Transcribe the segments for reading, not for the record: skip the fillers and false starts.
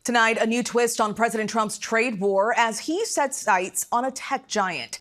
Tonight, a new twist on President Trump's trade war as he sets sights on a tech giant.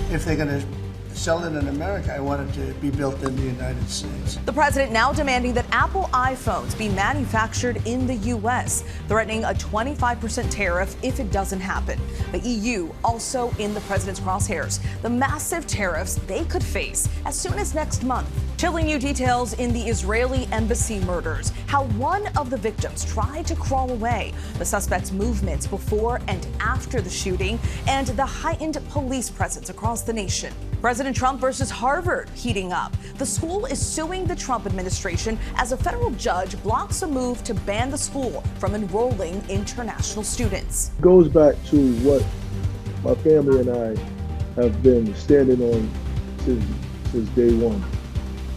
If they're going to sell it in America, I want it to be built in the United States. The president now demanding that Apple iPhones be manufactured in the U.S., threatening a 25% tariff if it doesn't happen. The EU also in the president's crosshairs. The massive tariffs they could face as soon as next month. Chilling new details in the Israeli embassy murders. How one of the victims tried to crawl away. The suspect's movements before and after the shooting. And the heightened police presence across the nation. President Trump versus Harvard heating up. The school is suing the Trump administration as a federal judge blocks a move to ban the school from enrolling international students. It goes back to what my family and I have been standing on since day one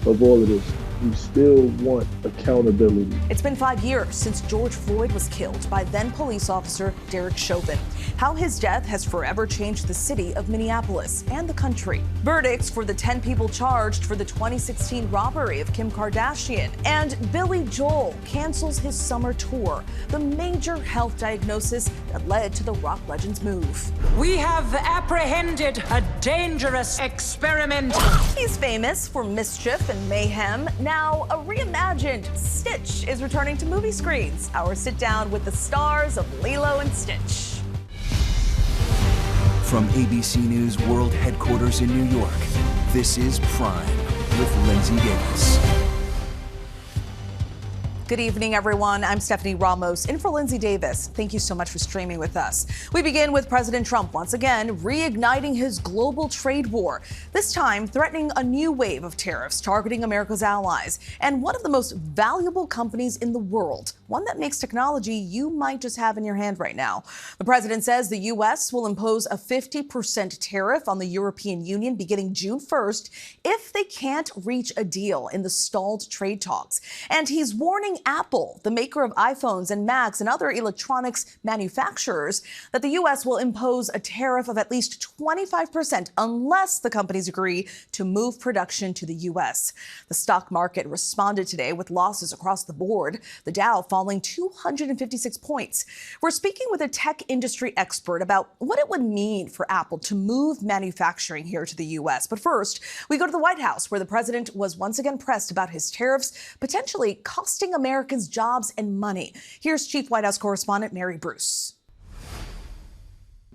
of all of this. We still want accountability. It's been 5 years since George Floyd was killed by then police officer Derek Chauvin. How his death has forever changed the city of Minneapolis and the country. Verdicts for the 10 people charged for the 2016 robbery of Kim Kardashian. And Billy Joel cancels his summer tour. The major health diagnosis that led to the rock legend's move. We have apprehended a dangerous experiment. He's famous for mischief and mayhem. Now, a reimagined Stitch is returning to movie screens. Our sit down with the stars of Lilo and Stitch. From ABC News World Headquarters in New York, this is Prime with Linsey Davis. Good evening, everyone. I'm Stephanie Ramos, in for Linsey Davis. Thank you so much for streaming with us. We begin with President Trump once again reigniting his global trade war, this time threatening a new wave of tariffs targeting America's allies and one of the most valuable companies in the world, one that makes technology you might just have in your hand right now. The president says the U.S. will impose a 50% tariff on the European Union beginning June 1st if they can't reach a deal in the stalled trade talks. And he's warning Apple, the maker of iPhones and Macs and other electronics manufacturers, that the U.S. will impose a tariff of at least 25% unless the companies agree to move production to the U.S. The stock market responded today with losses across the board, the Dow falling 256 points. We're speaking with a tech industry expert about what it would mean for Apple to move manufacturing here to the U.S. But first, we go to the White House, where the president was once again pressed about his tariffs potentially costing Americans jobs and money. Here's Chief White House correspondent Mary Bruce.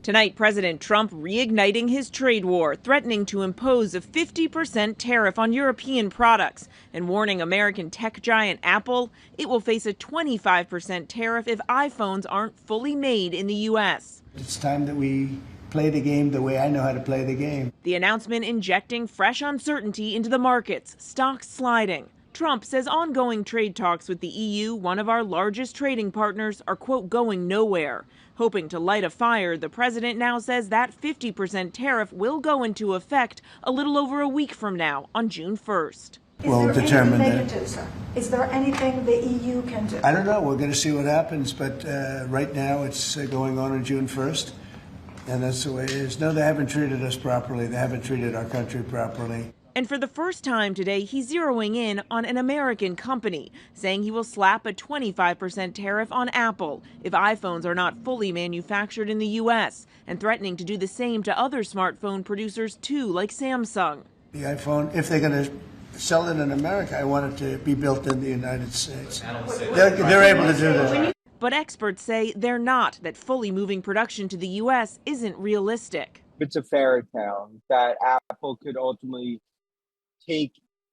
Tonight, President Trump reigniting his trade war, threatening to impose a 50% tariff on European products and warning American tech giant Apple it will face a 25% tariff if iPhones aren't fully made in the U.S. It's time that we play the game the way I know how to play the game. The announcement injecting fresh uncertainty into the markets, stocks sliding. Trump says ongoing trade talks with the EU, one of our largest trading partners, are, quote, going nowhere. Hoping to light a fire, the president now says that 50% tariff will go into effect a little over a week from now on June 1st. We'll determine that. Is there anything the EU can do? I don't know. We're going to see what happens. But right now it's going on June 1st. And that's the way it is. No, they haven't treated us properly. They haven't treated our country properly. And for the first time today, he's zeroing in on an American company, saying he will slap a 25% tariff on Apple if iPhones are not fully manufactured in the U.S., and threatening to do the same to other smartphone producers, too, like Samsung. The iPhone, if they're going to sell it in America, I want it to be built in the United States. They're able to do that. But experts say they're not, that fully moving production to the U.S. isn't realistic. It's a fairy tale that Apple could ultimately take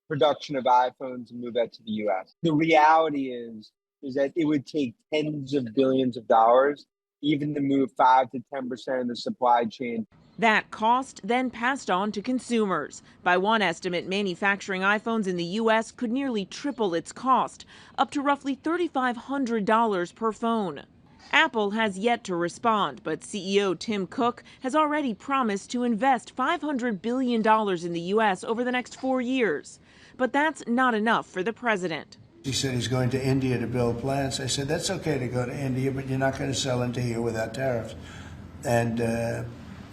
production of iPhones and move that to the U.S. The reality is that it would take tens of billions of dollars even to move 5 to 10% of the supply chain. That cost then passed on to consumers. By one estimate, manufacturing iPhones in the U.S. could nearly triple its cost, up to roughly $3,500 per phone. Apple has yet to respond, but CEO Tim Cook has already promised to invest $500 billion in the U.S. over the next 4 years. But that's not enough for the president. He said he's going to India to build plants. I said, that's okay to go to India, but you're not going to sell into here without tariffs. And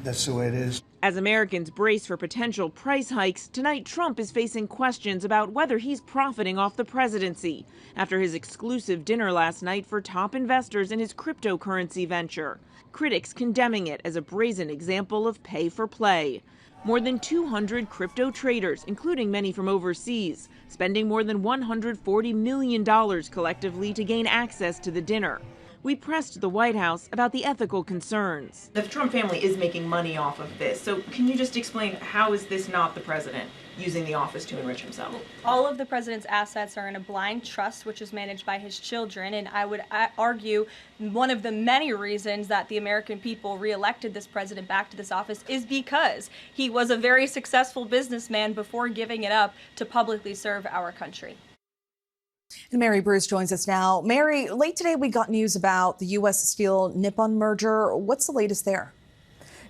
that's the way it is. As Americans brace for potential price hikes, tonight Trump is facing questions about whether he's profiting off the presidency after his exclusive dinner last night for top investors in his cryptocurrency venture. Critics condemning it as a brazen example of pay for play. More than 200 crypto traders, including many from overseas, spending more than $140 million collectively to gain access to the dinner. We pressed the White House about the ethical concerns. The Trump family is making money off of this. So can you just explain, how is this not the president using the office to enrich himself? All of the president's assets are in a blind trust, which is managed by his children. And I would argue one of the many reasons that the American people reelected this president back to this office is because he was a very successful businessman before giving it up to publicly serve our country. And Mary Bruce joins us now. Mary, late today we got news about the U.S. Steel-Nippon merger. What's the latest there?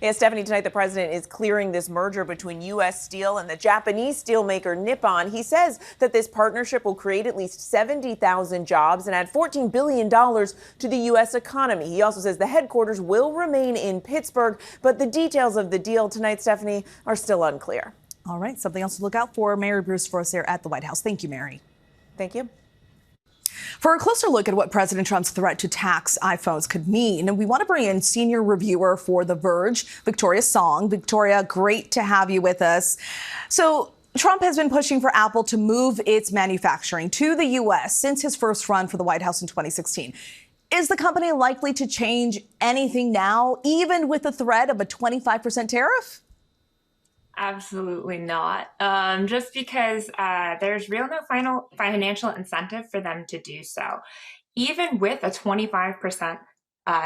Yeah, Stephanie, tonight the president is clearing this merger between U.S. Steel and the Japanese steelmaker Nippon. He says that this partnership will create at least 70,000 jobs and add $14 billion to the U.S. economy. He also says the headquarters will remain in Pittsburgh, but the details of the deal tonight, Stephanie, are still unclear. All right, something else to look out for. Mary Bruce for us here at the White House. Thank you, Mary. Thank you. For a closer look at what President Trump's threat to tax iPhones could mean, we want to bring in senior reviewer for The Verge, Victoria Song. Victoria, great to have you with us. So Trump has been pushing for Apple to move its manufacturing to the U.S. since his first run for the White House in 2016. Is the company likely to change anything now, even with the threat of a 25% tariff? Absolutely not. Just because there's no final financial incentive for them to do so. Even with a 25%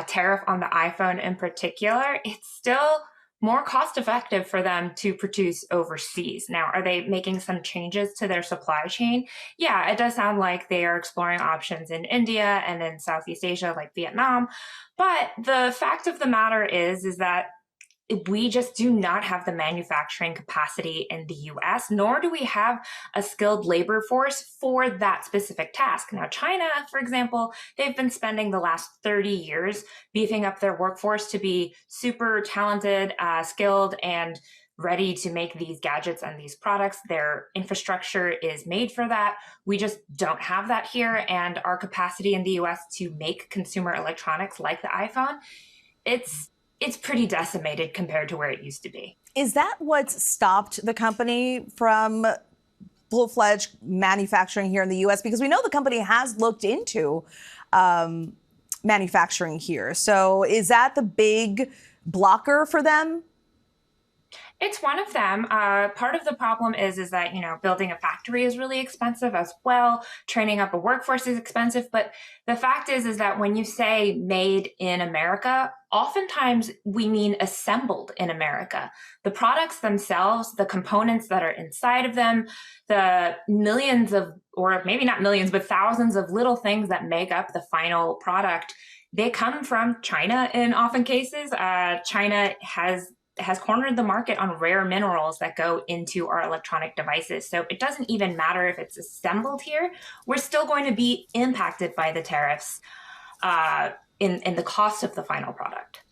tariff on the iPhone in particular, it's still more cost effective for them to produce overseas. Now, are they making some changes to their supply chain? Yeah, it does sound like they are exploring options in India and in Southeast Asia like Vietnam. But the fact of the matter is that we just do not have the manufacturing capacity in the US, nor do we have a skilled labor force for that specific task. Now, China, for example, they've been spending the last 30 years beefing up their workforce to be super talented, skilled, and ready to make these gadgets and these products. Their infrastructure is made for that. We just don't have that here. And our capacity in the US to make consumer electronics like the iPhone, it's pretty decimated compared to where it used to be. Is that what's stopped the company from full-fledged manufacturing here in the U.S.? Because we know the company has looked into manufacturing here. So is that the big blocker for them? It's one of them. Part of the problem is that, building a factory is really expensive as well. Training up a workforce is expensive. But the fact is that when you say made in America, oftentimes we mean assembled in America. The products themselves, the components that are inside of them, the millions of, or maybe not millions, but thousands of little things that make up the final product, they come from China in often cases. China has cornered the market on rare minerals that go into our electronic devices. So it doesn't even matter if it's assembled here. We're still going to be impacted by the tariffs in the cost of the final product.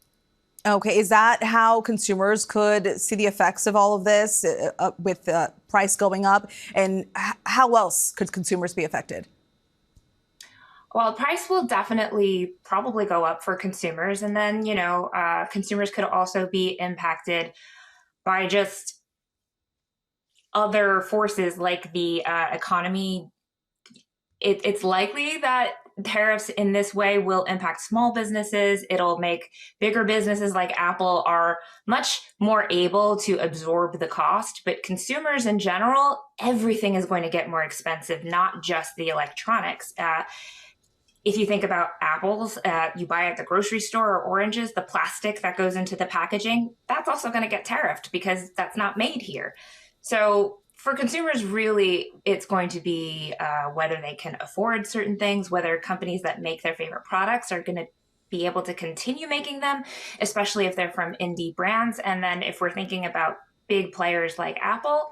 Okay, is that how consumers could see the effects of all of this with the price going up? And how else could consumers be affected? Well, price will definitely probably go up for consumers. And then, consumers could also be impacted by just other forces like the economy. It's likely that tariffs in this way will impact small businesses. It'll make bigger businesses like Apple are much more able to absorb the cost. But consumers in general, everything is going to get more expensive, not just the electronics. If you think about apples, you buy at the grocery store, or oranges, the plastic that goes into the packaging, that's also going to get tariffed because that's not made here. So for consumers, really, it's going to be whether they can afford certain things, whether companies that make their favorite products are going to be able to continue making them, especially if they're from indie brands. And then if we're thinking about big players like Apple,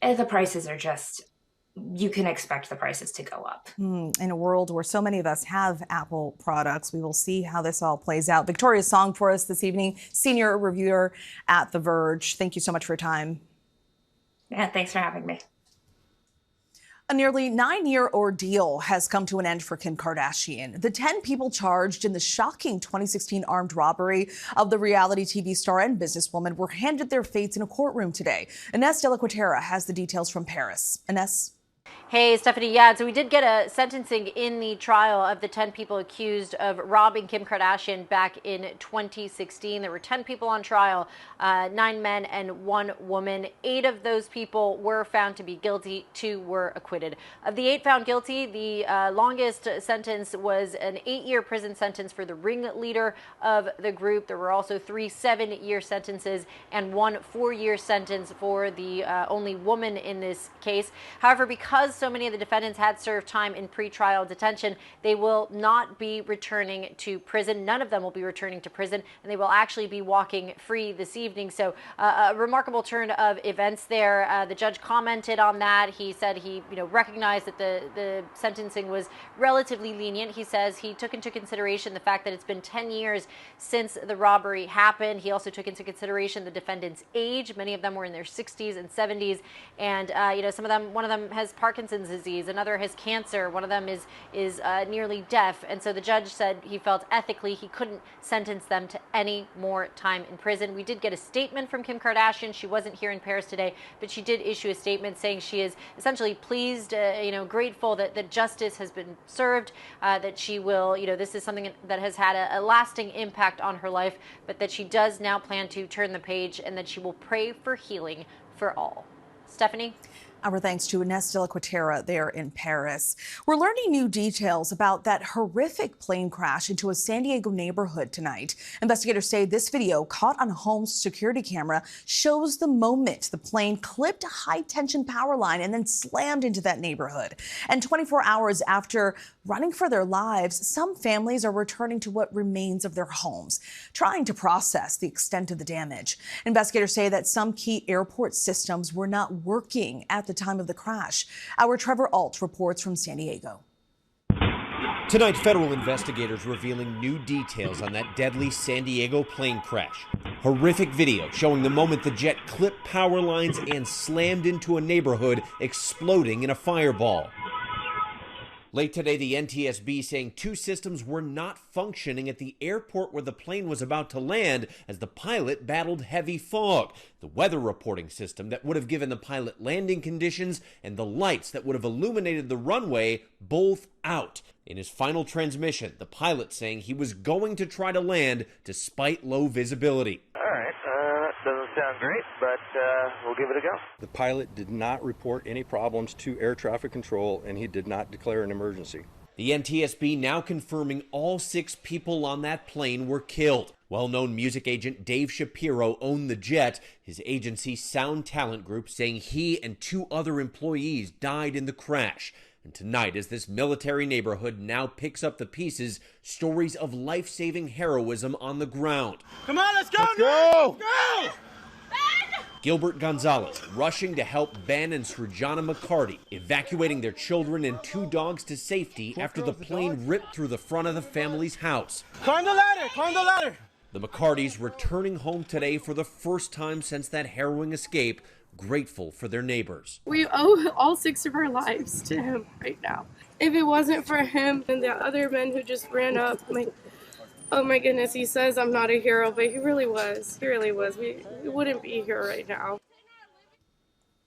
the prices are just you can expect the prices to go up. In a world where so many of us have Apple products, we will see how this all plays out. Victoria's Song for us this evening, senior reviewer at The Verge. Thank you so much for your time. Yeah, thanks for having me. A nearly 9-year ordeal has come to an end for Kim Kardashian. The 10 people charged in the shocking 2016 armed robbery of the reality TV star and businesswoman were handed their fates in a courtroom today. Ines de la Cuetara has the details from Paris. Ines? Hey, Stephanie. Yeah, so we did get a sentencing in the trial of the 10 people accused of robbing Kim Kardashian back in 2016. There were 10 people on trial, 9 men and 1 woman. 8 of those people were found to be guilty, 2 were acquitted. Of the 8 found guilty, the longest sentence was an 8-year prison sentence for the ringleader of the group. There were also 3 7-year sentences and 1 4-year sentence for the only woman in this case. However, because so many of the defendants had served time in pretrial detention, they will not be returning to prison. None of them will be returning to prison, and they will actually be walking free this evening. So a remarkable turn of events there. The judge commented on that. He said he recognized that the sentencing was relatively lenient. He says he took into consideration the fact that it's been 10 years since the robbery happened. He also took into consideration the defendants' age. Many of them were in their 60s and 70s, and one of them has Parkinson's disease, another has cancer, one of them is nearly deaf, and so the judge said he felt ethically he couldn't sentence them to any more time in prison. We did get a statement from Kim Kardashian. She wasn't here in Paris today, but she did issue a statement saying she is essentially pleased, grateful that justice has been served, that she will, this is something that has had a lasting impact on her life, but that she does now plan to turn the page and that she will pray for healing for all. Stephanie? Our thanks to Ines de la Cuetara there in Paris. We're learning new details about that horrific plane crash into a San Diego neighborhood tonight. Investigators say this video caught on a home's security camera shows the moment the plane clipped a high-tension power line and then slammed into that neighborhood. And 24 hours after running for their lives, some families are returning to what remains of their homes, trying to process the extent of the damage. Investigators say that some key airport systems were not working at the time of the crash. Our Trevor Alt reports from San Diego. Tonight, federal investigators revealing new details on that deadly San Diego plane crash. Horrific video showing the moment the jet clipped power lines and slammed into a neighborhood, exploding in a fireball. Late today, the NTSB saying 2 systems were not functioning at the airport where the plane was about to land as the pilot battled heavy fog. The weather reporting system that would have given the pilot landing conditions and the lights that would have illuminated the runway, both out. In his final transmission, the pilot saying he was going to try to land despite low visibility. All right, that doesn't sound great, but we'll give it a go. The pilot did not report any problems to air traffic control, and he did not declare an emergency. The NTSB now confirming all 6 people on that plane were killed. Well-known music agent Dave Shapiro owned the jet. His agency Sound Talent Group saying he and 2 other employees died in the crash. And tonight, as this military neighborhood now picks up the pieces, stories of life-saving heroism on the ground. Come on, let's go! Let's go! Go! Gilbert Gonzalez rushing to help Ben and Srijana McCarty, evacuating their children and 2 dogs to safety after the plane ripped through the front of the family's house. Climb the ladder! Climb the ladder! The McCartys returning home today for the first time since that harrowing escape, grateful for their neighbors. We owe all 6 of our lives to him right now. If it wasn't for him and the other men who just ran up, oh my goodness, he says I'm not a hero, but he really was. He really was. We wouldn't be here right now.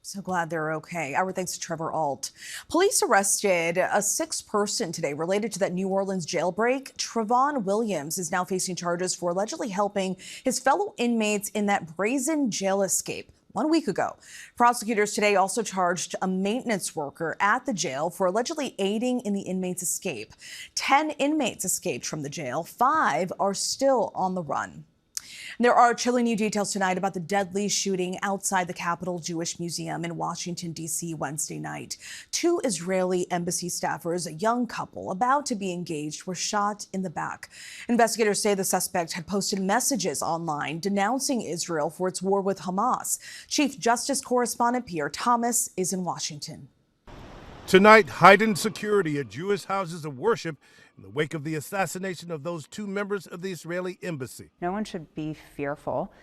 So glad they're okay. Our thanks to Trevor Alt. Police arrested a 6th person today related to that New Orleans jailbreak. Trevon Williams is now facing charges for allegedly helping his fellow inmates in that brazen jail escape 1 week ago. Prosecutors today also charged a maintenance worker at the jail for allegedly aiding in the inmates' escape. 10 inmates escaped from the jail. 5 are still on the run. There are chilling new details tonight about the deadly shooting outside the Capitol Jewish Museum in Washington, D.C. Wednesday night. 2 Israeli embassy staffers, a young couple about to be engaged, were shot in the back. Investigators say the suspect had posted messages online denouncing Israel for its war with Hamas. Chief Justice correspondent Pierre Thomas is in Washington. Tonight, heightened security at Jewish houses of worship in the wake of the assassination of those two members of the Israeli embassy. No one should be fearful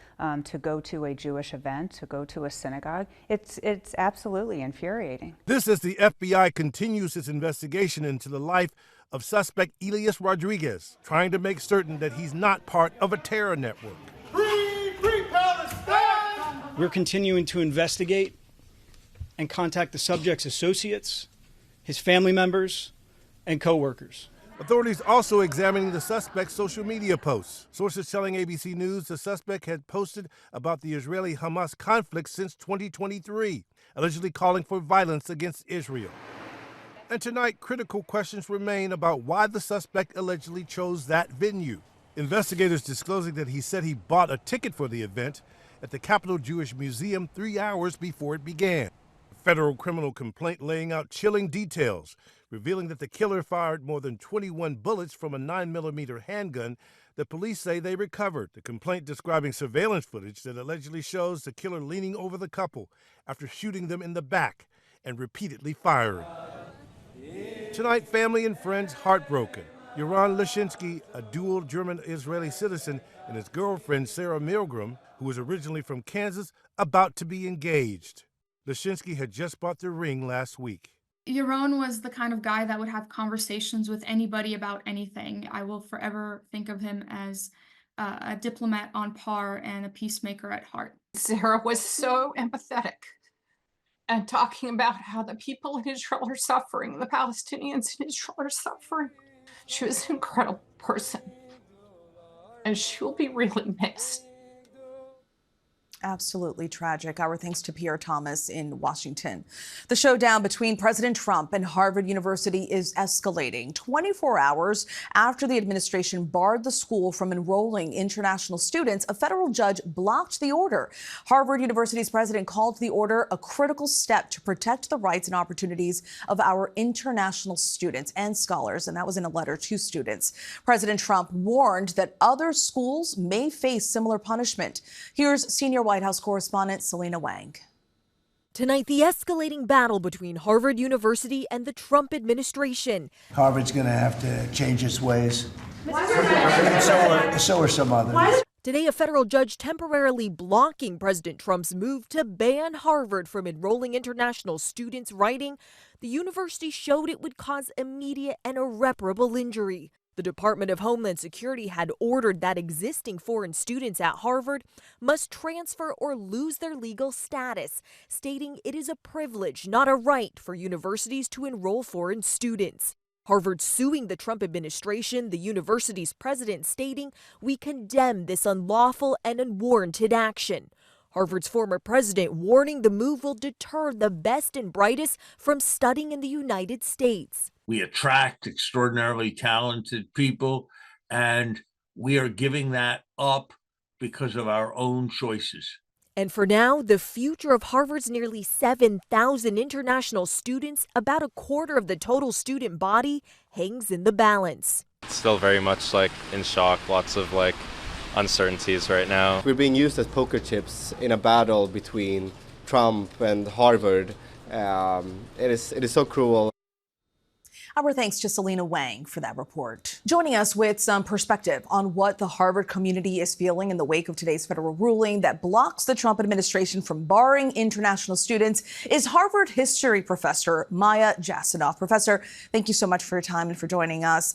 to go to a Jewish event, to go to a synagogue. It's absolutely infuriating. This as the FBI continues its investigation into the life of suspect Elias Rodriguez, trying to make certain that he's not part of a terror network. Free Palestine! We're continuing to investigate and contact the subject's associates, his family members, and co-workers. Authorities also examining the suspect's social media posts. Sources telling ABC News the suspect had posted about the Israeli-Hamas conflict since 2023, allegedly calling for violence against Israel. And tonight, critical questions remain about why the suspect allegedly chose that venue. Investigators disclosing that he said he bought a ticket for the event at the Capitol Jewish Museum 3 hours before it began. A federal criminal complaint laying out chilling details, revealing that the killer fired more than 21 bullets from a 9mm handgun that police say they recovered. The complaint describing surveillance footage that allegedly shows the killer leaning over the couple after shooting them in the back and repeatedly firing. Tonight, family and friends heartbroken. Yaron Lashinsky, a dual German-Israeli citizen, and his girlfriend Sarah Milgram, who was originally from Kansas, about to be engaged. Lashinsky had just bought the ring last week. Yaron was the kind of guy that would have conversations with anybody about anything. I will forever think of him as a diplomat on par and a peacemaker at heart. Sarah was so empathetic and talking about how the people in Israel are suffering, the Palestinians in Israel are suffering. She was an incredible person, and she will be really missed. Absolutely tragic. Our thanks to Pierre Thomas in Washington. The showdown between President Trump and Harvard University is escalating 24 hours after the administration barred the school from enrolling international students. A federal judge blocked the order. Harvard University's president called the order a critical step to protect the rights and opportunities of our international students and scholars, and that was in a letter to students. President Trump warned that other schools may face similar punishment. Here's senior White House correspondent Selena Wang. Tonight, the escalating battle between Harvard University and the Trump administration. Harvard's going to have to change its ways. And so are some others. Today, a federal judge temporarily blocking President Trump's move to ban Harvard from enrolling international students, writing, the university showed it would cause immediate and irreparable injury. The Department of Homeland Security had ordered that existing foreign students at Harvard must transfer or lose their legal status, stating it is a privilege, not a right, for universities to enroll foreign students. Harvard suing the Trump administration, the university's president stating, "We condemn this unlawful and unwarranted action." Harvard's former president warning the move will deter the best and brightest from studying in the United States. We attract extraordinarily talented people, and we are giving that up because of our own choices. And for now, the future of Harvard's nearly 7,000 international students, about a quarter of the total student body, hangs in the balance. Still very much in shock, lots of uncertainties right now. We're being used as poker chips in a battle between Trump and Harvard. It is so cruel. Our thanks to Selena Wang for that report. Joining us with some perspective on what the Harvard community is feeling in the wake of today's federal ruling that blocks the Trump administration from barring international students is Harvard history professor Maya Jasanoff. Professor, thank you so much for your time and for joining us.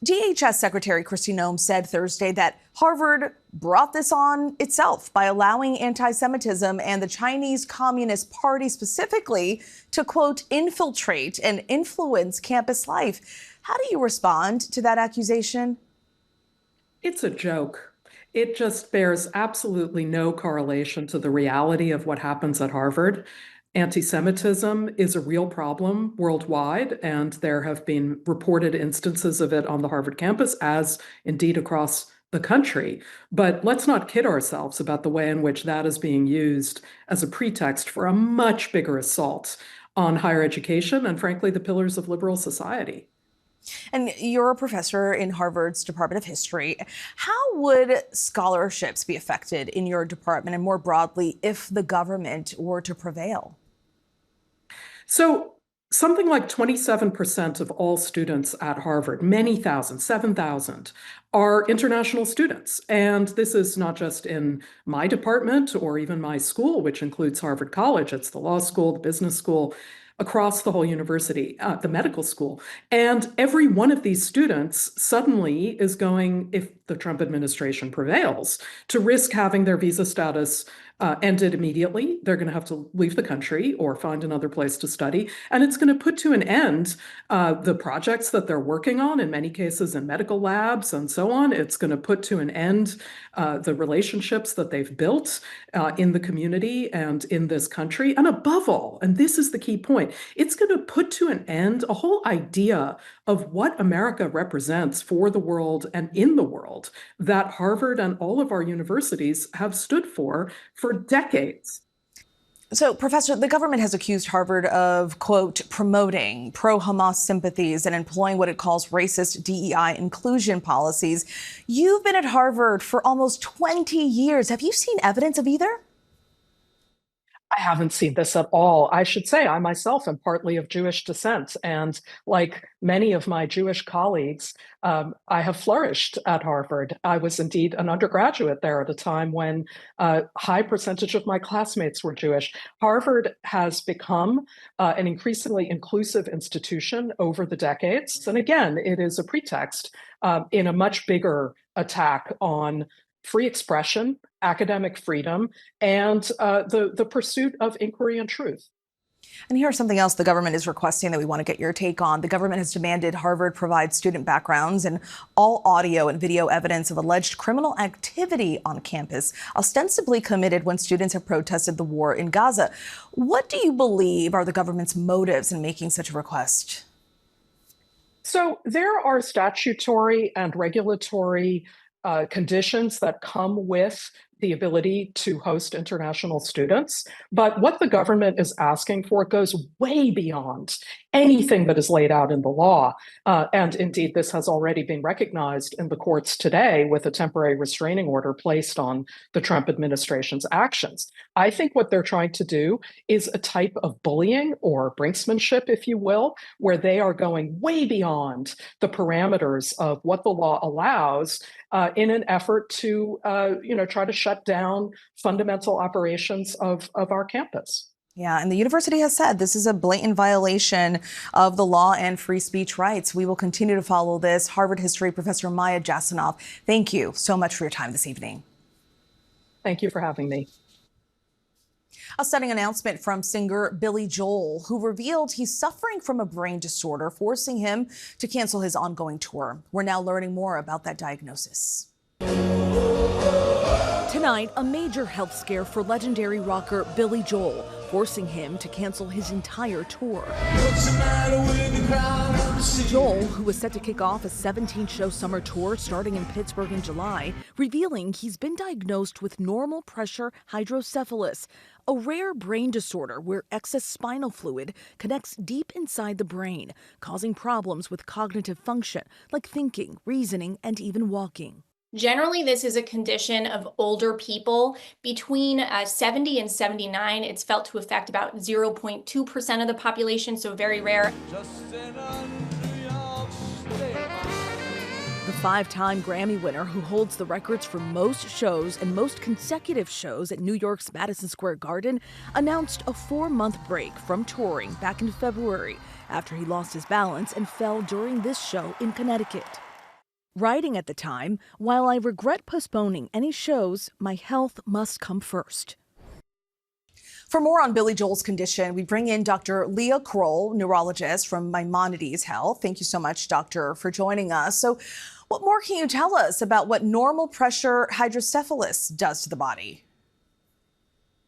DHS Secretary Kristi Noem said Thursday that Harvard brought this on itself by allowing anti-Semitism and the Chinese Communist Party specifically to, quote, infiltrate and influence campus life. How do you respond to that accusation? It's a joke. It just bears absolutely no correlation to the reality of what happens at Harvard. Anti-Semitism is a real problem worldwide, and there have been reported instances of it on the Harvard campus, as indeed across the country. But let's not kid ourselves about the way in which that is being used as a pretext for a much bigger assault on higher education and, frankly, the pillars of liberal society. And you're a professor in Harvard's Department of History. How would scholarships be affected in your department and more broadly if the government were to prevail? So Something like 27% of all students at Harvard, many thousands, 7,000, are international students. And this is not just in my department or even my school, which includes Harvard College. It's the law school, the business school, across the whole university, the medical school. And every one of these students suddenly is going, if the Trump administration prevails, to risk having their visa status ended immediately. They're going to have to leave the country or find another place to study. And it's going to put to an end the projects that they're working on, in many cases in medical labs and so on. It's going to put to an end the relationships that they've built in the community and in this country. And above all, and this is the key point, it's going to put to an end a whole idea of what America represents for the world and in the world that Harvard and all of our universities have stood for decades. So, Professor, the government has accused Harvard of, quote, promoting pro-Hamas sympathies and employing what it calls racist DEI inclusion policies. You've been at Harvard for almost 20 years. Have you seen evidence of either? I haven't seen this at all. I should say I myself am partly of Jewish descent. And like many of my Jewish colleagues, I have flourished at Harvard. I was indeed an undergraduate there at a time when a high percentage of my classmates were Jewish. Harvard has become an increasingly inclusive institution over the decades. And again, it is a pretext in a much bigger attack on free expression, academic freedom, and the pursuit of inquiry and truth. And here's something else the government is requesting that we want to get your take on. The government has demanded Harvard provide student backgrounds and all audio and video evidence of alleged criminal activity on campus, ostensibly committed when students have protested the war in Gaza. What do you believe are the government's motives in making such a request? So there are statutory and regulatory conditions that come with the ability to host international students. But what the government is asking for goes way beyond anything that is laid out in the law. And indeed, this has already been recognized in the courts today with a temporary restraining order placed on the Trump administration's actions. I think what they're trying to do is a type of bullying or brinksmanship, if you will, where they are going way beyond the parameters of what the law allows in an effort to, try to shut down fundamental operations of our campus. Yeah, and the university has said this is a blatant violation of the law and free speech rights. We will continue to follow this. Harvard history professor Maya Jasanoff, thank you so much for your time this evening. Thank you for having me. A stunning announcement from singer Billy Joel, who revealed he's suffering from a brain disorder, forcing him to cancel his ongoing tour. We're now learning more about that diagnosis. Tonight, a major health scare for legendary rocker Billy Joel, forcing him to cancel his entire tour. Joel, who was set to kick off a 17-show summer tour starting in Pittsburgh in July, revealing he's been diagnosed with normal pressure hydrocephalus, a rare brain disorder where excess spinal fluid connects deep inside the brain, causing problems with cognitive function like thinking, reasoning, and even walking. Generally, this is a condition of older people. Between 70 and 79, it's felt to affect about 0.2% of the population, so very rare. The five-time Grammy winner who holds the records for most shows and most consecutive shows at New York's Madison Square Garden announced a 4-month break from touring back in February after he lost his balance and fell during this show in Connecticut. Writing at the time, while I regret postponing any shows, my health must come first. For more on Billy Joel's condition, we bring in Dr. Leah Kroll, neurologist from Maimonides Health. Thank you so much, doctor, for joining us. So what more can you tell us about what normal pressure hydrocephalus does to the body?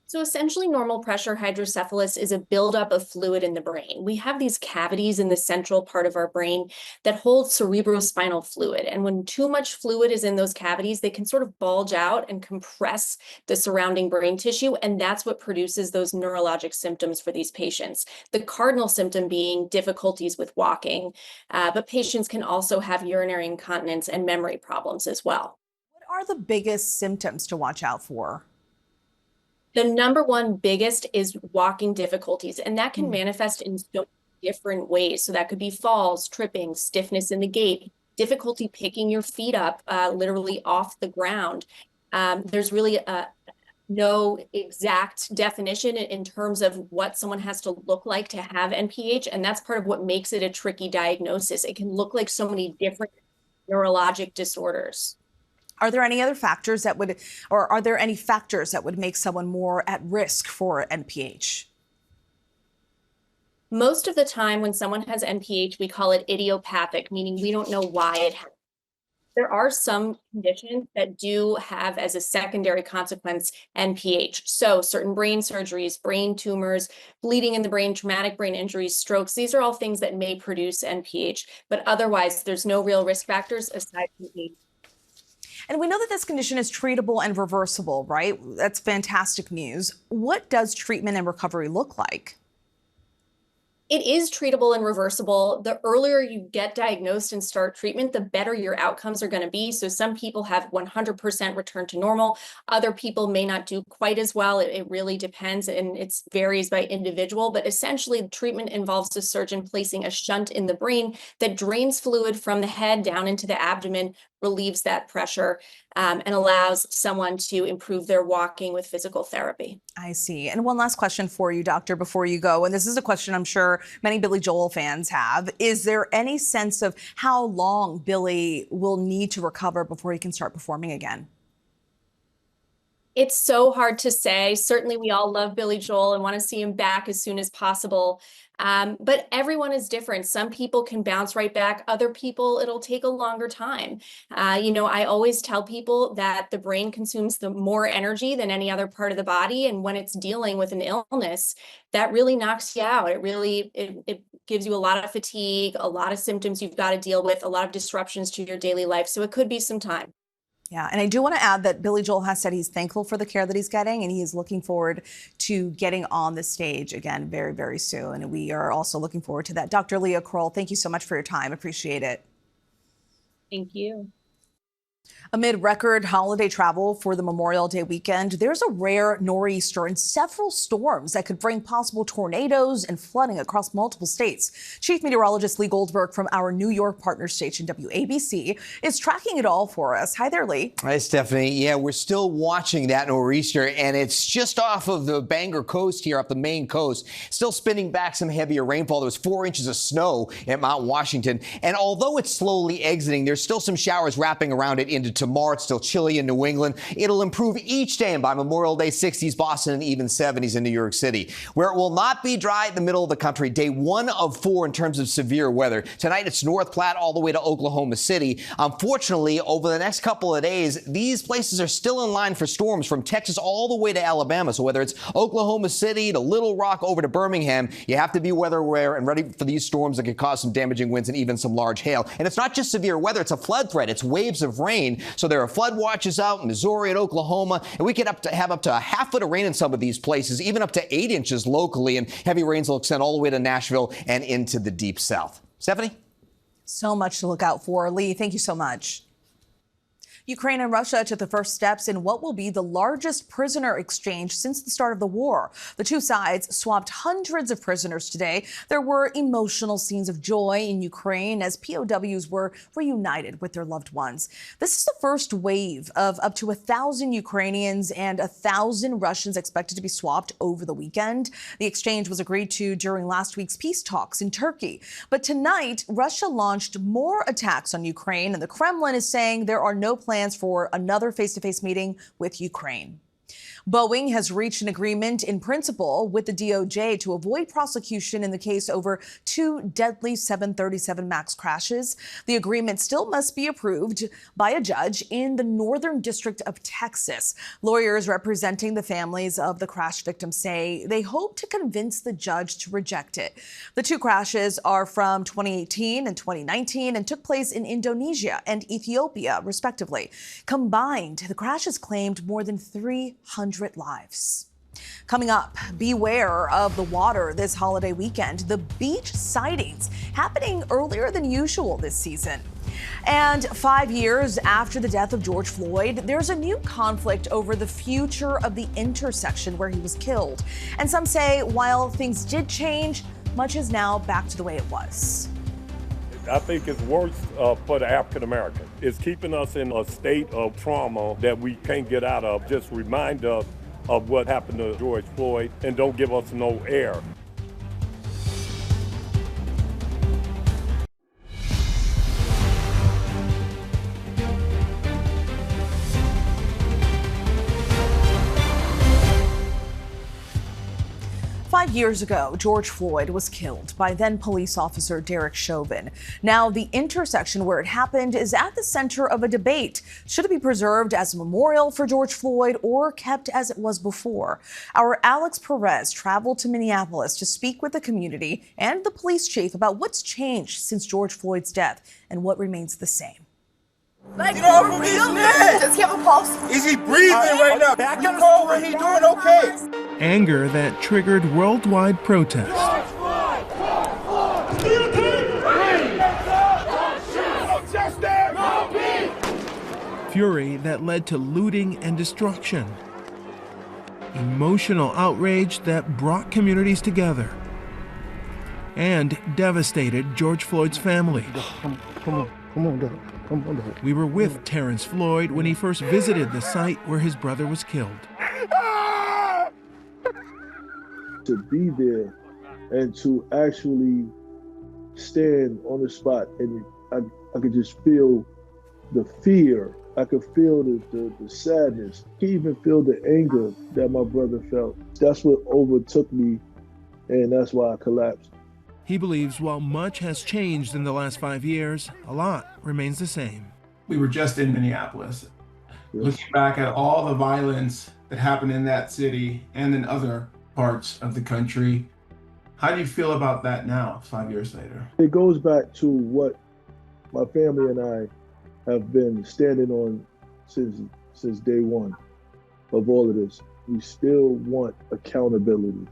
So essentially, normal pressure hydrocephalus is a buildup of fluid in the brain. We have these cavities in the central part of our brain that hold cerebrospinal fluid. And when too much fluid is in those cavities, they can sort of bulge out and compress the surrounding brain tissue. And that's what produces those neurologic symptoms for these patients. The cardinal symptom being difficulties with walking, but patients can also have urinary incontinence and memory problems as well. What are the biggest symptoms to watch out for? The number one biggest is walking difficulties, and that can manifest in so different ways. So that could be falls, tripping, stiffness in the gait, difficulty picking your feet up literally off the ground. There's really no exact definition in terms of what someone has to look like to have NPH, and that's part of what makes it a tricky diagnosis. It can look like so many different neurologic disorders. Are there any other factors that would, or are there any factors that would make someone more at risk for NPH? Most of the time when someone has NPH, we call it idiopathic, meaning we don't know why it happened. There are some conditions that do have as a secondary consequence NPH. So certain brain surgeries, brain tumors, bleeding in the brain, traumatic brain injuries, strokes, these are all things that may produce NPH, but otherwise there's no real risk factors aside from age. And we know that this condition is treatable and reversible, right? That's fantastic news. What does treatment and recovery look like? It is treatable and reversible. The earlier you get diagnosed and start treatment, the better your outcomes are going to be. So some people have 100% return to normal. Other people may not do quite as well. It really depends, and it varies by individual. But essentially, treatment involves the surgeon placing a shunt in the brain that drains fluid from the head down into the abdomen, relieves that pressure, and allows someone to improve their walking with physical therapy. I see. And one last question for you, doctor, before you go. And this is a question I'm sure many Billy Joel fans have. Is there any sense of how long Billy will need to recover before he can start performing again? It's so hard to say. Certainly, we all love Billy Joel and want to see him back as soon as possible. But everyone is different. Some people can bounce right back. Other people, it'll take a longer time. I always tell people that the brain consumes the more energy than any other part of the body. And when it's dealing with an illness, that really knocks you out. It gives you a lot of fatigue, a lot of symptoms you've got to deal with, a lot of disruptions to your daily life. So it could be some time. Yeah, and I do want to add that Billy Joel has said he's thankful for the care that he's getting, and he is looking forward to getting on the stage again very, very soon. And we are also looking forward to that. Dr. Leah Kroll, thank you so much for your time. Appreciate it. Thank you. Amid record holiday travel for the Memorial Day weekend, there's a rare nor'easter and several storms that could bring possible tornadoes and flooding across multiple states. Chief Meteorologist Lee Goldberg from our New York partner station, WABC, is tracking it all for us. Hi there, Lee. Hi, Stephanie. Yeah, we're still watching that nor'easter, and it's just off of the Bangor coast here, off the Maine coast. Still spinning back some heavier rainfall. There was 4 inches of snow at Mount Washington. And although it's slowly exiting, there's still some showers wrapping around it into tomorrow. It's still chilly in New England. It'll improve each day, and by Memorial Day, 60s Boston and even 70s in New York City. Where it will not be dry in the middle of the country, day 1 of 4 in terms of severe weather. Tonight, it's North Platte all the way to Oklahoma City. Unfortunately, over the next couple of days, these places are still in line for storms from Texas all the way to Alabama. So whether it's Oklahoma City to Little Rock over to Birmingham, you have to be weather aware and ready for these storms that could cause some damaging winds and even some large hail. And it's not just severe weather, it's a flood threat. It's waves of rain. So there are flood watches out in Missouri and Oklahoma, and we could have up to a half foot of rain in some of these places, even up to 8 inches locally, and heavy rains will extend all the way to Nashville and into the deep south. Stephanie? So much to look out for. Lee, thank you so much. Ukraine and Russia took the first steps in what will be the largest prisoner exchange since the start of the war. The two sides swapped hundreds of prisoners today. There were emotional scenes of joy in Ukraine as POWs were reunited with their loved ones. This is the first wave of up to 1,000 Ukrainians and 1,000 Russians expected to be swapped over the weekend. The exchange was agreed to during last week's peace talks in Turkey. But tonight, Russia launched more attacks on Ukraine, and the Kremlin is saying there are no plans for another face-to-face meeting with Ukraine. Boeing has reached an agreement in principle with the DOJ to avoid prosecution in the case over 2 deadly 737 MAX crashes. The agreement still must be approved by a judge in the Northern District of Texas. Lawyers representing the families of the crash victims say they hope to convince the judge to reject it. The 2 crashes are from 2018 and 2019 and took place in Indonesia and Ethiopia, respectively. Combined, the crashes claimed more than 300 lives. Coming up, beware of the water this holiday weekend. The beach sightings happening earlier than usual this season. And 5 years after the death of George Floyd, there's a new conflict over the future of the intersection where he was killed. And some say while things did change, much is now back to the way it was. I think it's worse for the African American. It's keeping us in a state of trauma that we can't get out of. Just remind us of what happened to George Floyd and don't give us no air. 5 years ago, George Floyd was killed by then police officer Derek Chauvin. Now, the intersection where it happened is at the center of a debate. Should it be preserved as a memorial for George Floyd or kept as it was before? Our Alex Perez traveled to Minneapolis to speak with the community and the police chief about what's changed since George Floyd's death and what remains the same. Get off of his neck! Just give a pulse. Is he breathing right now? Back on over, he doing okay. Anger that triggered worldwide protests. Fury that led to looting and destruction. Emotional outrage that brought communities together. And devastated George Floyd's family. Come on, dog. We were with Terrence Floyd when he first visited the site where his brother was killed. To be there and to actually stand on the spot, and I could just feel the fear. I could feel the sadness. I could even feel the anger that my brother felt. That's what overtook me, and that's why I collapsed. He believes while much has changed in the last 5 years, a lot remains the same. We were just in Minneapolis, looking back at all the violence that happened in that city and in other parts of the country. How do you feel about that now, 5 years later? It goes back to what my family and I have been standing on since day one of all of this. We still want accountability.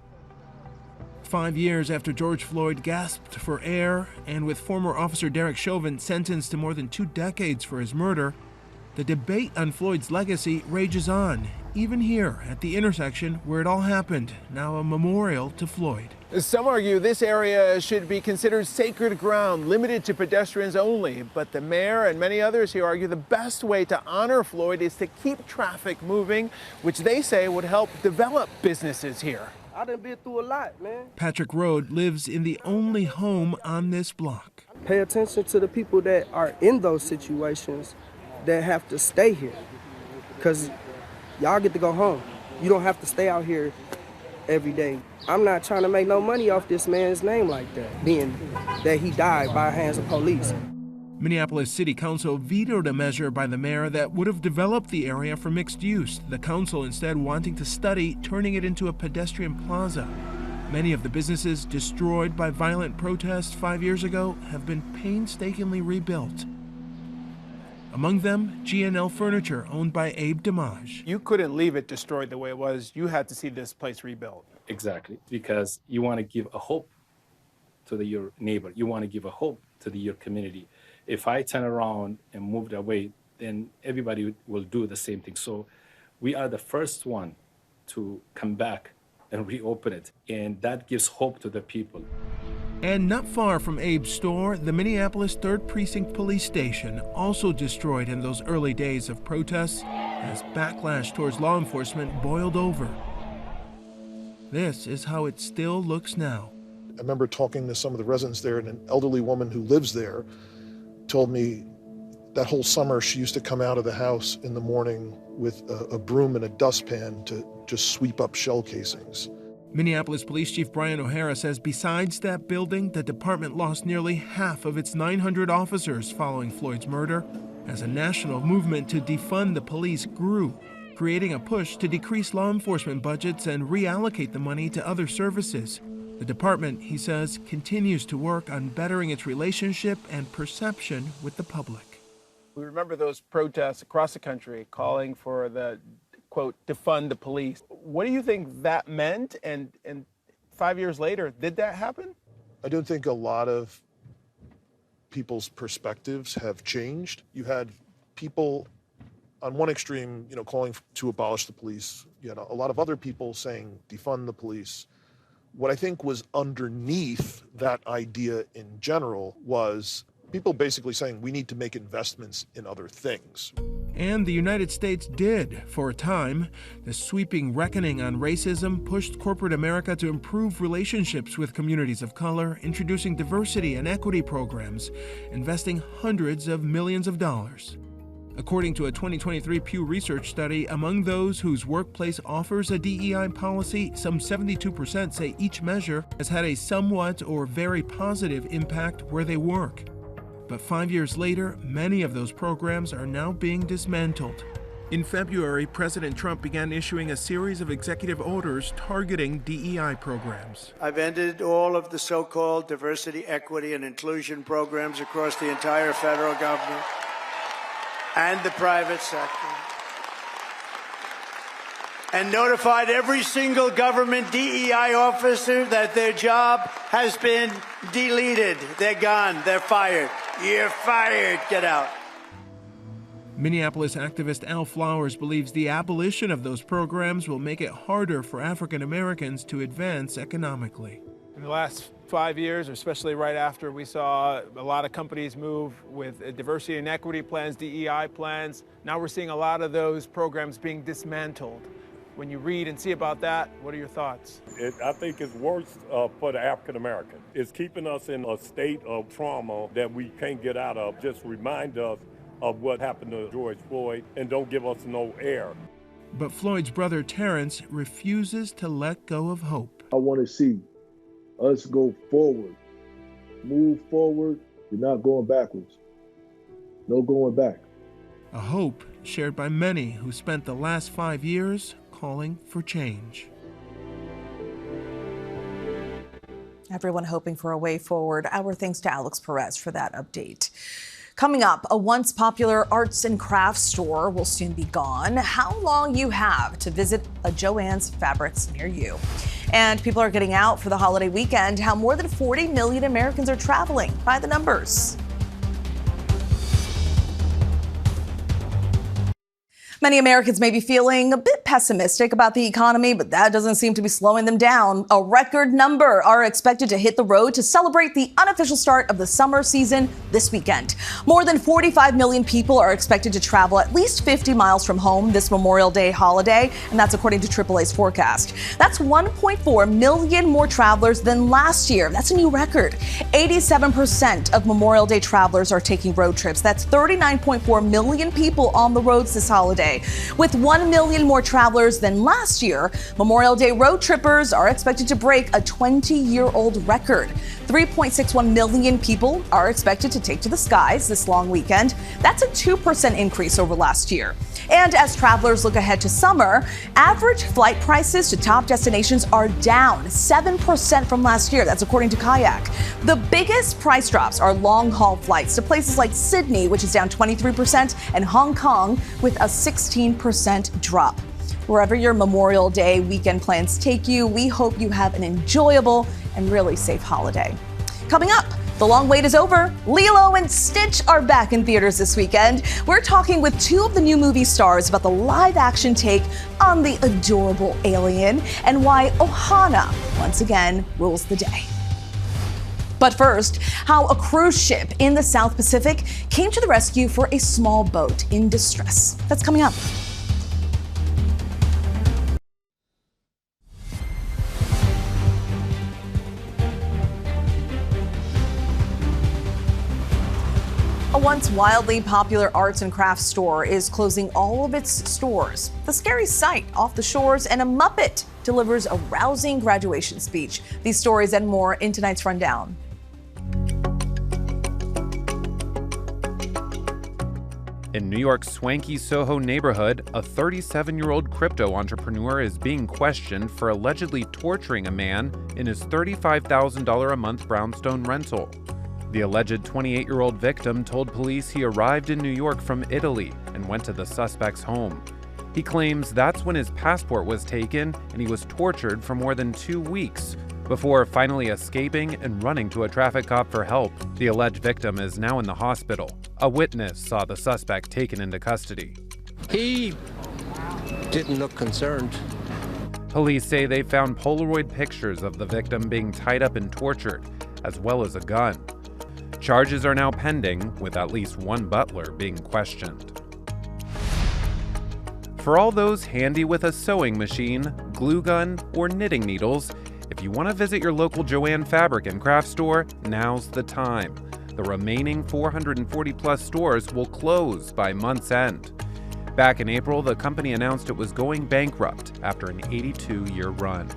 5 years after George Floyd gasped for air, and with former officer Derek Chauvin sentenced to more than 2 decades for his murder, the debate on Floyd's legacy rages on, even here at the intersection where it all happened, now a memorial to Floyd. Some argue this area should be considered sacred ground, limited to pedestrians only. But the mayor and many others here argue the best way to honor Floyd is to keep traffic moving, which they say would help develop businesses here. I done been through a lot, man. Patrick Rode lives in the only home on this block. Pay attention to the people that are in those situations that have to stay here. Because y'all get to go home. You don't have to stay out here every day. I'm not trying to make no money off this man's name like that, being that he died by the hands of police. Minneapolis City Council vetoed a measure by the mayor that would have developed the area for mixed use, the council instead wanting to study turning it into a pedestrian plaza. Many of the businesses destroyed by violent protests 5 years ago have been painstakingly rebuilt. Among them, G&L Furniture, owned by Abe Dimage. You couldn't leave it destroyed the way it was. You had to see this place rebuilt. Exactly, because you want to give a hope to your neighbor. You want to give a hope to your community. If I turn around and moved away, then everybody will do the same thing. So we are the first one to come back and reopen it. And that gives hope to the people. And not far from Abe's store, the Minneapolis 3rd Precinct Police Station, also destroyed in those early days of protests as backlash towards law enforcement boiled over. This is how it still looks now. I remember talking to some of the residents there, and an elderly woman who lives there told me that whole summer she used to come out of the house in the morning with a broom and a dustpan to just sweep up shell casings. Minneapolis Police Chief Brian O'Hara says besides that building, the department lost nearly half of its 900 officers following Floyd's murder as a national movement to defund the police grew, creating a push to decrease law enforcement budgets and reallocate the money to other services. The department, he says, continues to work on bettering its relationship and perception with the public. We remember those protests across the country calling for the, quote, defund the police. What do you think that meant? And 5 years later, did that happen? I don't think a lot of people's perspectives have changed. You had people on one extreme, calling to abolish the police. You had a lot of other people saying defund the police. What I think was underneath that idea in general was people basically saying we need to make investments in other things. And the United States did, for a time. The sweeping reckoning on racism pushed corporate America to improve relationships with communities of color, introducing diversity and equity programs, investing hundreds of millions of dollars. According to a 2023 Pew Research study, among those whose workplace offers a DEI policy, some 72% say each measure has had a somewhat or very positive impact where they work. But 5 years later, many of those programs are now being dismantled. In February, President Trump began issuing a series of executive orders targeting DEI programs. I've ended all of the so-called diversity, equity, and inclusion programs across the entire federal government and the private sector, and notified every single government DEI officer that their job has been deleted. They're gone. They're fired. You're fired. Get out. Minneapolis activist Al Flowers believes the abolition of those programs will make it harder for African Americans to advance economically. In the last 5 years, especially right after, we saw a lot of companies move with diversity and equity plans, DEI plans. Now we're seeing a lot of those programs being dismantled. When you read and see about that, what are your thoughts? I think it's worse for the African American. It's keeping us in a state of trauma that we can't get out of. Just remind us of what happened to George Floyd and don't give us no air. But Floyd's brother Terrence refuses to let go of hope. I want to see us go forward, move forward. You're not going backwards. No going back. A hope shared by many who spent the last 5 years calling for change. Everyone hoping for a way forward. Our thanks to Alex Perez for that update. Coming up, a once popular arts and crafts store will soon be gone. How long you have to visit a Joann's Fabrics near you. And people are getting out for the holiday weekend. How more than 40 million Americans are traveling by the numbers. Many Americans may be feeling a bit pessimistic about the economy, but that doesn't seem to be slowing them down. A record number are expected to hit the road to celebrate the unofficial start of the summer season this weekend. More than 45 million people are expected to travel at least 50 miles from home this Memorial Day holiday, and that's according to AAA's forecast. That's 1.4 million more travelers than last year. That's a new record. 87% of Memorial Day travelers are taking road trips. That's 39.4 million people on the roads this holiday. With 1 million more travelers than last year, Memorial Day road trippers are expected to break a 20-year-old record. 3.61 million people are expected to take to the skies this long weekend. That's a 2% increase over last year. And as travelers look ahead to summer, average flight prices to top destinations are down 7% from last year. That's according to Kayak. The biggest price drops are long-haul flights to places like Sydney, which is down 23%, and Hong Kong with a 16% drop. Wherever your Memorial Day weekend plans take you, we hope you have an enjoyable and really safe holiday. Coming up, the long wait is over. Lilo and Stitch are back in theaters this weekend. We're talking with two of the new movie stars about the live-action take on the adorable alien and why Ohana once again rules the day. But first, how a cruise ship in the South Pacific came to the rescue for a small boat in distress. That's coming up. A once wildly popular arts and crafts store is closing all of its stores. The scary sight off the shores, and a Muppet delivers a rousing graduation speech. These stories and more in tonight's rundown. In New York's swanky Soho neighborhood, a 37-year-old crypto entrepreneur is being questioned for allegedly torturing a man in his $35,000 a month brownstone rental. The alleged 28-year-old victim told police he arrived in New York from Italy and went to the suspect's home. He claims that's when his passport was taken and he was tortured for more than 2 weeks before finally escaping and running to a traffic cop for help. The alleged victim is now in the hospital. A witness saw the suspect taken into custody. He didn't look concerned. Police say they found Polaroid pictures of the victim being tied up and tortured, as well as a gun. Charges are now pending, with at least one butler being questioned. For all those handy with a sewing machine, glue gun, or knitting needles, if you want to visit your local Joann Fabric and Craft store, now's the time. The remaining 440-plus stores will close by month's end. Back in April, the company announced it was going bankrupt after an 82-year run.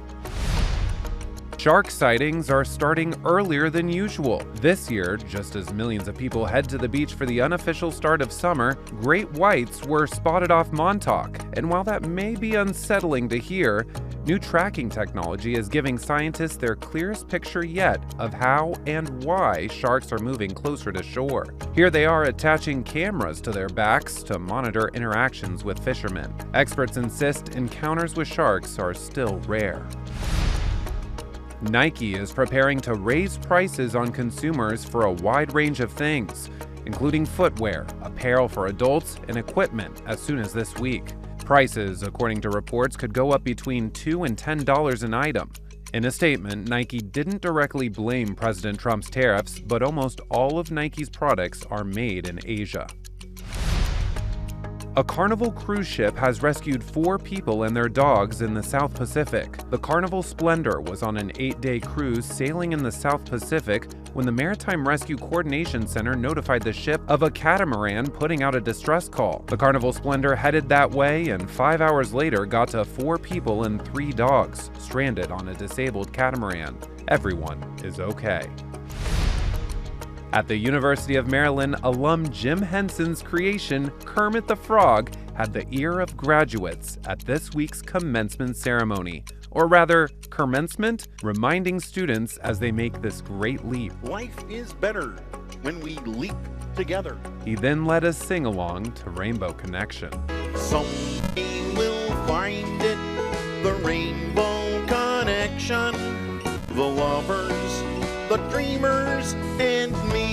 Shark sightings are starting earlier than usual. This year, just as millions of people head to the beach for the unofficial start of summer, great whites were spotted off Montauk. And while that may be unsettling to hear, new tracking technology is giving scientists their clearest picture yet of how and why sharks are moving closer to shore. Here they are attaching cameras to their backs to monitor interactions with fishermen. Experts insist encounters with sharks are still rare. Nike is preparing to raise prices on consumers for a wide range of things, including footwear, apparel for adults, and equipment as soon as this week. Prices, according to reports, could go up between $2 and $10 an item. In a statement, Nike didn't directly blame President Trump's tariffs, but almost all of Nike's products are made in Asia. A Carnival cruise ship has rescued 4 people and their dogs in the South Pacific. The Carnival Splendor was on an 8-day cruise sailing in the South Pacific when the Maritime Rescue Coordination Center notified the ship of a catamaran putting out a distress call. The Carnival Splendor headed that way and 5 hours later got to 4 people and 3 dogs stranded on a disabled catamaran. Everyone is okay. At the University of Maryland, alum Jim Henson's creation, Kermit the Frog, had the ear of graduates at this week's commencement ceremony. Or rather, commencement, reminding students as they make this great leap. Life is better when we leap together. He then led us sing along to Rainbow Connection. Someday we'll find it, the Rainbow Connection, the lovers, the dreamers, and me.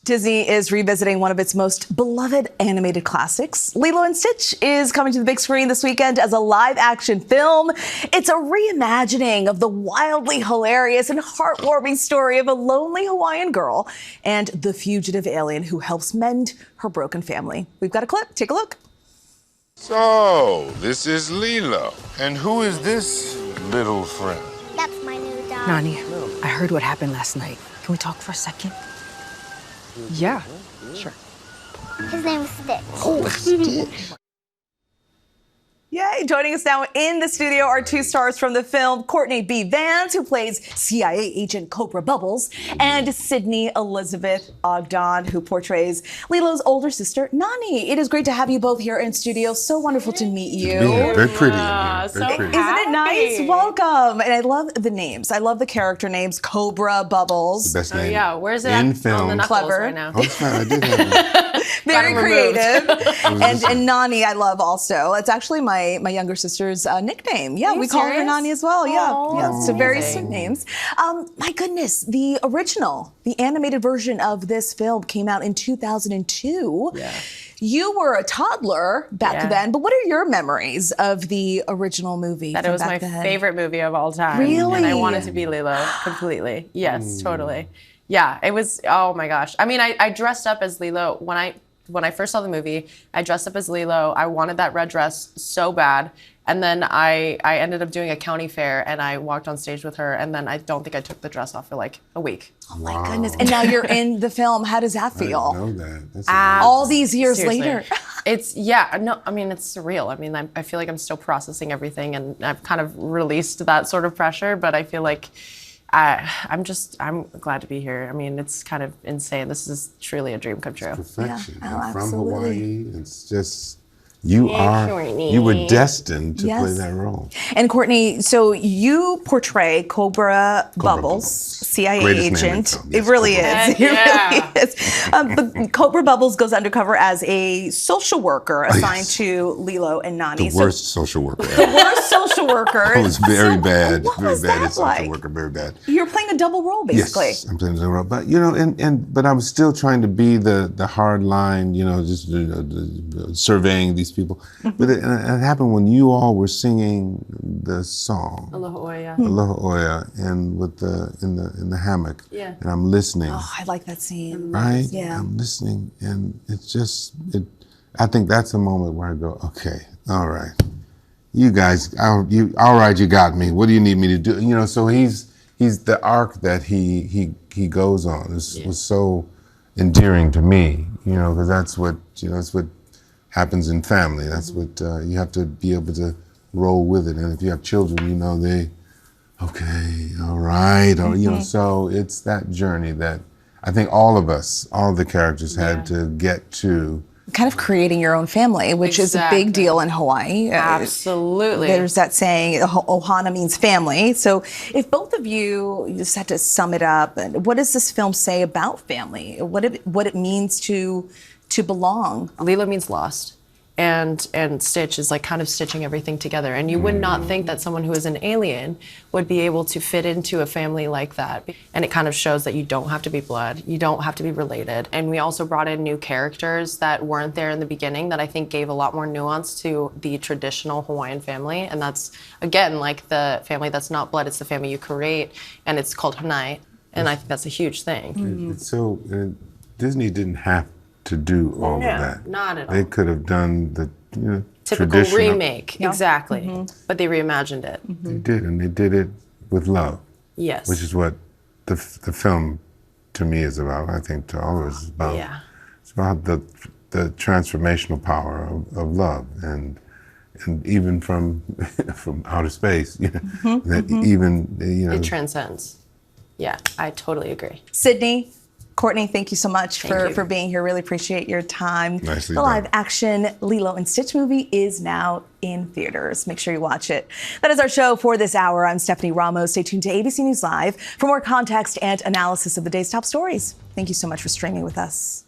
Disney is revisiting one of its most beloved animated classics. Lilo and Stitch is coming to the big screen this weekend as a live-action film. It's a reimagining of the wildly hilarious and heartwarming story of a lonely Hawaiian girl and the fugitive alien who helps mend her broken family. We've got a clip. Take a look. So, this is Lilo. And who is this little friend? That's my new dog. Nani, I heard what happened last night. Can we talk for a second? Yeah, sure. His name is Stitch. Oh, Stitch. Yay! Joining us now in the studio are 2 stars from the film, Courtney B. Vance, who plays CIA agent Cobra Bubbles, and Sydney Elizabeth Agudong, who portrays Lilo's older sister, Nani. It is great to have you both here in studio. So wonderful to meet you. Very pretty. Very pretty. Isn't it nice? Welcome. And I love the names. I love the character names, Cobra Bubbles. The best name. Yeah, where's it in at? film. On the knuckles Clever. right now. Oh, it's fine. I did have one. Very creative. and Nani, I love also. It's actually my younger sister's nickname. Yeah, we call her Nani as well. Yeah. So very sweet names. My goodness, the original, the animated version of this film came out in 2002. Yeah. You were a toddler back then, but what are your memories of the original movie? That it was my favorite movie of all time. Really? And I wanted to be Lilo completely. Yes, totally. Yeah, it was, oh my gosh. I mean, I dressed up as Lilo when I first saw the movie. I dressed up as Lilo. I wanted that red dress so bad. And then I ended up doing a county fair and I walked on stage with her. And then I don't think I took the dress off for like a week. Oh my goodness. And now you're in the film. How does that feel? I didn't know that. That's all these years Seriously. later. It's surreal. I mean, I feel like I'm still processing everything and I've kind of released that sort of pressure, but I feel like I'm glad to be here. I mean, it's kind of insane. This is truly a dream come true. perfection. Yeah. Oh, I'm from Hawaii. It's just, You Courtney. were destined to Yes. play that role. And Courtney, so you portray Cobra Bubbles, CIA Greatest name in agent. film. It Yes, really Cobra is. Bubbles. It really is. But Cobra Bubbles goes undercover as a social worker assigned to Lilo and Nani. The worst social worker The ever. worst social worker. It was very bad. What Very was bad that as a social like? worker. Very bad. You're playing a double role, basically. Yes, I'm playing the role. But you know, but I was still trying to be the hard line. You know, just surveying these people. But it happened when you all were singing the song Aloha Oya. Aloha Oya, and with in the hammock. Yeah. And I'm listening. Oh, I like that scene. Right? Yeah. I'm listening, and it's just I think that's a moment where I go, okay, all right, you guys, all right, you got me. What do you need me to do? You know, so he's the arc that he goes on was so endearing to me. You know, because that's what happens in family. That's what you have to be able to roll with it. And if you have children, you know, okay, all right, or you know, so it's that journey that I think all of the characters had to get to. Kind of creating your own family, which is a big deal in Hawaii. Absolutely. There's that saying, ohana means family. So if both of you just had to sum it up, what does this film say about family? What it means to belong? Lilo means lost. And Stitch is like kind of stitching everything together. And you would not think that someone who is an alien would be able to fit into a family like that. And it kind of shows that you don't have to be blood, you don't have to be related. And we also brought in new characters that weren't there in the beginning that I think gave a lot more nuance to the traditional Hawaiian family. And that's, again, like the family that's not blood, it's the family you create. And it's called Hanai. And I think that's a huge thing. It's so, Disney didn't have to do all of that. Not at all. They could have done the Typical traditional remake, exactly. But they reimagined it. They did, and they did it with love. Yes. Which is what the film, to me, is about. I think to all of us is about. Yeah. It's about the transformational power of love, and even from outer space, you know, that even It transcends. Yeah, I totally agree. Sydney, Courtney, thank you so much Thank you. for being here. Really appreciate your time. Nicely the done. live action Lilo and Stitch movie is now in theaters. Make sure you watch it. That is our show for this hour. I'm Stephanie Ramos. Stay tuned to ABC News Live for more context and analysis of the day's top stories. Thank you so much for streaming with us.